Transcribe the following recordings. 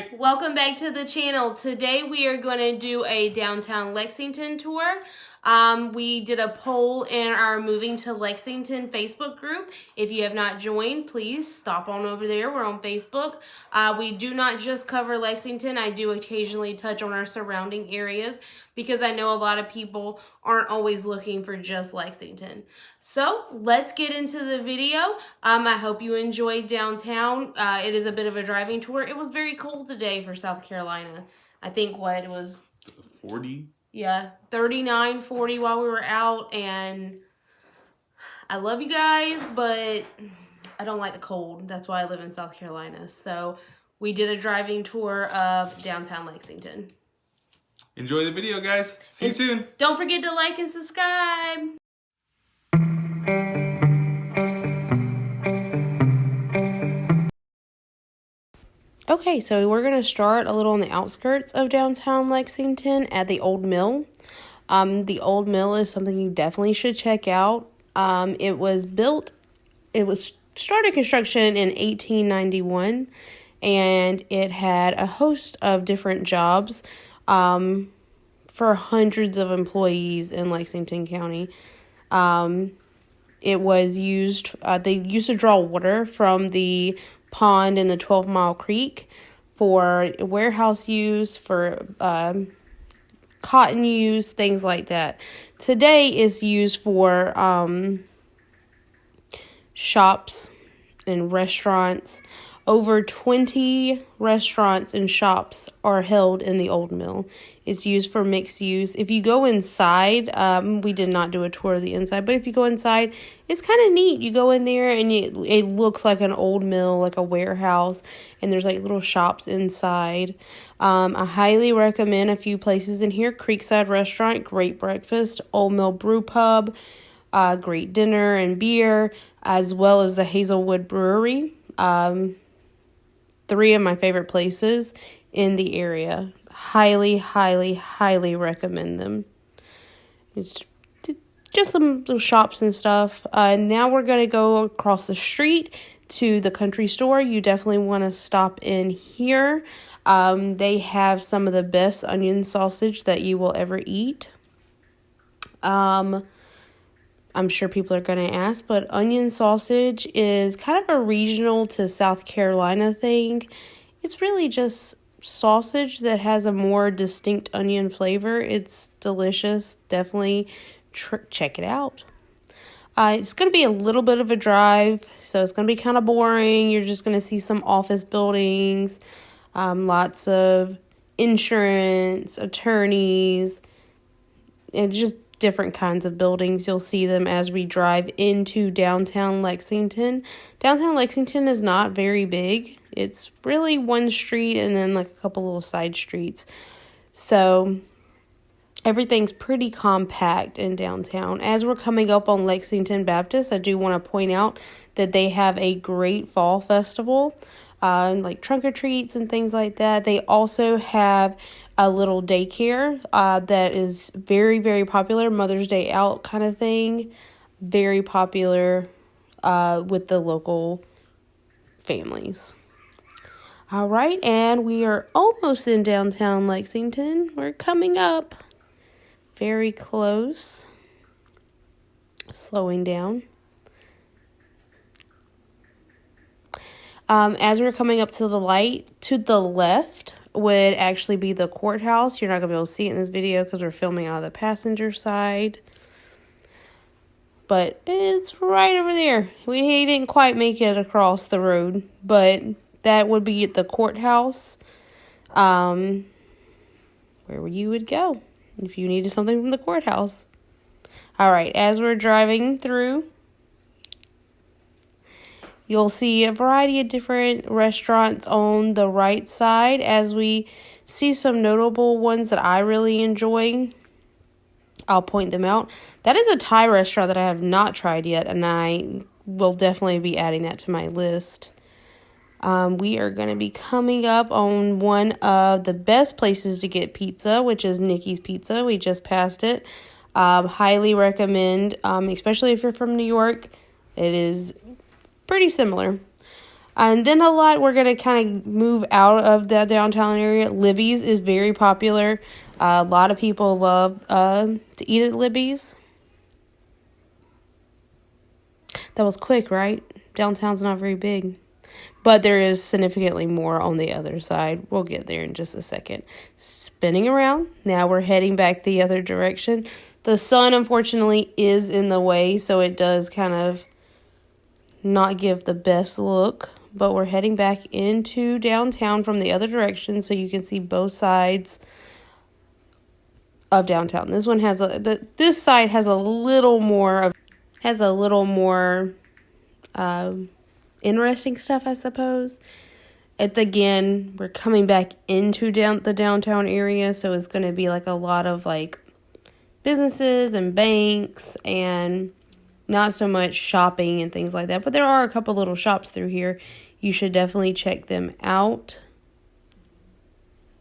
Hi! Welcome back to the channel. Today we are going to do a downtown Lexington tour. We did a poll in our Moving to Lexington Facebook group. If you have not joined, please stop on over there. We're on Facebook. We do not just cover Lexington. I do occasionally touch on our surrounding areas because I know a lot of people aren't always looking for just Lexington. So let's get into the video. I hope you enjoyed downtown. It is a bit of a driving tour. It was very cold today for South Carolina. I think what it was 40. Yeah, 39, 40 while we were out, and I love you guys, but I don't like the cold. That's why I live in South Carolina. So we did a driving tour of downtown Lexington. Enjoy the video, guys. See you soon. Don't forget to like and subscribe. Okay, so we're going to start a little on the outskirts of downtown Lexington at the Old Mill. The Old Mill is something you definitely should check out. It was started construction in 1891, and it had a host of different jobs for hundreds of employees in Lexington County. It was used, they used to draw water from the pond in the 12 Mile Creek for warehouse use, for cotton use, things like that. Today is used for shops and restaurants. Over 20 restaurants and shops are held in the Old Mill. It's used for mixed use. If you go inside, we did not do a tour of the inside, but if you go inside, it's kind of neat. You go in there and it looks like an old mill, like a warehouse, and there's like little shops inside. I highly recommend a few places in here. Creekside Restaurant, great breakfast. Old Mill Brew Pub, great dinner and beer, as well as the Hazelwood Brewery. 3 of my favorite places in the area. Highly, highly, highly recommend them. It's just some little shops and stuff. Now we're going to go across the street to the country store. You definitely want to stop in here. They have some of the best onion sausage that you will ever eat. I'm sure people are going to ask, but onion sausage is kind of a regional to South Carolina thing. It's really just sausage that has a more distinct onion flavor. It's delicious. Definitely check it out. It's going to be a little bit of a drive, so it's going to be kind of boring. You're just going to see some office buildings, lots of insurance, attorneys, and just different kinds of buildings. You'll see them as we drive into downtown Lexington. Downtown Lexington is not very big. It's really one street and then like a couple little side streets. So everything's pretty compact in downtown. As we're coming up on Lexington Baptist, I do want to point out that they have a great fall festival, like trunk or treats and things like that. They also have a little daycare that is very, very popular. Mother's Day out kind of thing. Very popular with the local families. All right, and we are almost in downtown Lexington. We're coming up. Very close. Slowing down. As we're coming up to the light, to the left would actually be the courthouse. You're not going to be able to see it in this video because we're filming out of the passenger side. But it's right over there. We didn't quite make it across the road, but that would be the courthouse, where you would go if you needed something from the courthouse. All right, as we're driving through, you'll see a variety of different restaurants on the right side. As we see some notable ones that I really enjoy, I'll point them out. That is a Thai restaurant that I have not tried yet, and I will definitely be adding that to my list. We are going to be coming up on one of the best places to get pizza, which is Nikki's Pizza. We just passed it. Highly recommend, especially if you're from New York. It is pretty similar. And then we're going to kind of move out of the downtown area. Libby's is very popular. A lot of people love to eat at Libby's. That was quick, right? Downtown's not very big. But there is significantly more on the other side. We'll get there in just a second. Spinning around. Now we're heading back the other direction. The sun, unfortunately, is in the way, so it does kind of not give the best look. But we're heading back into downtown from the other direction, so you can see both sides of downtown. This one has this side has a little more interesting stuff, I suppose. Again, we're coming back into the downtown area, so it's going to be like a lot of like businesses and banks and not so much shopping and things like that. But there are a couple little shops through here. You should definitely check them out.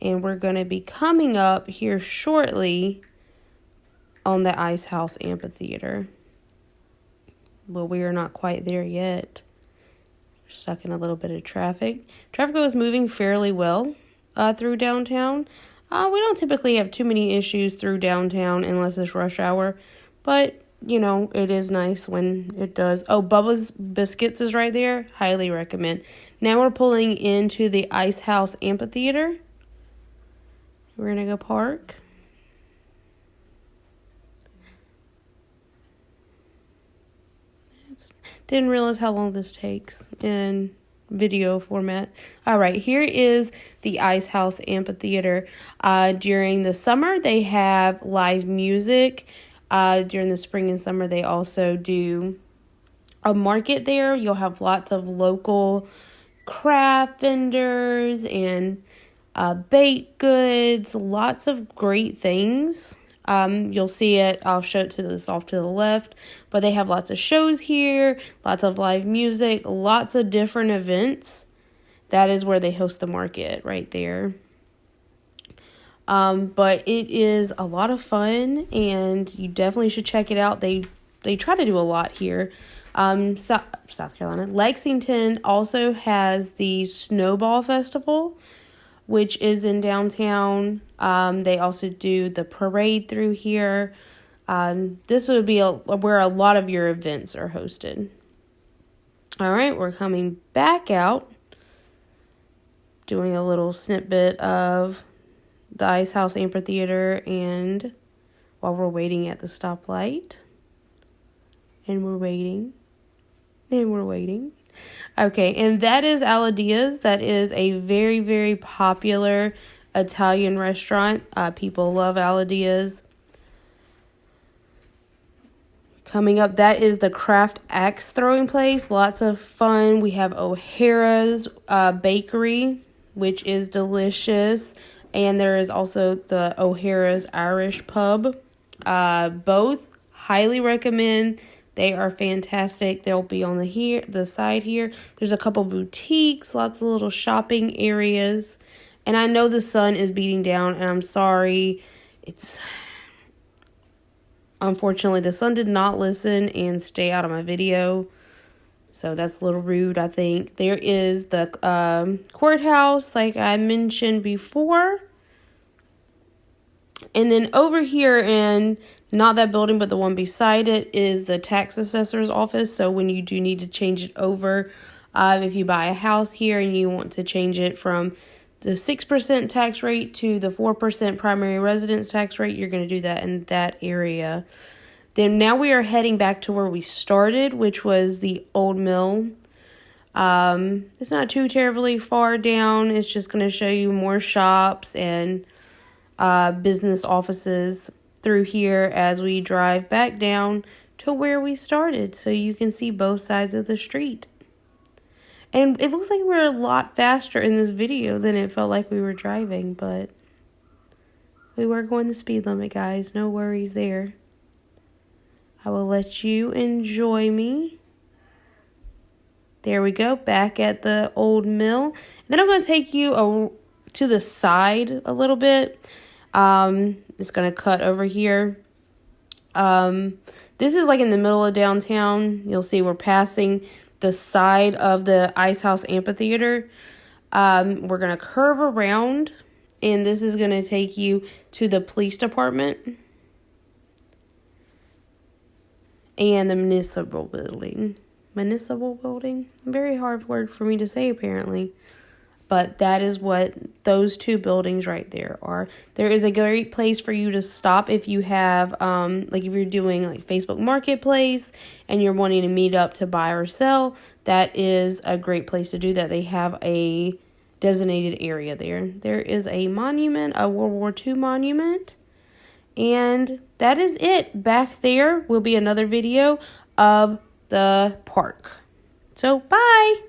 And we're going to be coming up here shortly on the House Amphitheater. But we are not quite there yet. We're stuck in a little bit of traffic. Traffic was moving fairly well through downtown. We don't typically have too many issues through downtown unless it's rush hour. But, you know, it is nice when it does. Oh, Bubba's Biscuits is right there. Highly recommend. Now we're pulling into the House Amphitheater. We're going to go park. Didn't realize how long this takes in video format. All right, here is the House Amphitheater. During the summer, they have live music. During the spring and summer, they also do a market there. You'll have lots of local craft vendors and baked goods, lots of great things. You'll see it. I'll show it to this off to the left, but they have lots of shows here, lots of live music, lots of different events. That is where they host the market right there. But it is a lot of fun, and you definitely should check it out. They try to do a lot here. South Carolina. Lexington also has the Snowball Festival, which is in downtown. They also do the parade through here. This would be where a lot of your events are hosted. All right, we're coming back out, doing a little snippet of the House Amphitheater, and while we're waiting at the stoplight, and we're waiting. Okay, and that is Aladia's. That is a very, very popular Italian restaurant. People love Aladia's. Coming up, that is the craft axe throwing place. Lots of fun. We have O'Hara's Bakery, which is delicious. And there is also the O'Hara's Irish Pub. Both highly recommend. They are fantastic. They'll be on the side here. There's a couple boutiques, lots of little shopping areas. And I know the sun is beating down, and I'm sorry. Unfortunately, the sun did not listen and stay out of my video. So that's a little rude, I think. There is the courthouse, like I mentioned before. And then over here, and not that building, but the one beside it, is the tax assessor's office. So when you do need to change it over, if you buy a house here and you want to change it from the 6% tax rate to the 4% primary residence tax rate, you're going to do that in that area. Then now we are heading back to where we started, which was the old mill. It's not too terribly far down. It's just going to show you more shops and business offices through here as we drive back down to where we started, so you can see both sides of the street. And it looks like we're a lot faster in this video than it felt like we were driving, but we were going the speed limit, guys. No worries there. I will let you enjoy me. There we go, back at the old mill. And then I'm going to take you to the side a little bit. It's going to cut over here. This is like in the middle of downtown. You'll see we're passing the side of the House Amphitheater. We're going to curve around, and this is going to take you to the police department and the municipal building. Municipal building? Very hard word for me to say, apparently. But that is what those two buildings right there are. There is a great place for you to stop if you have, like if you're doing like Facebook Marketplace and you're wanting to meet up to buy or sell. That is a great place to do that. They have a designated area there. There is a monument, a World War II monument. And that is it. Back there will be another video of the park. So, bye!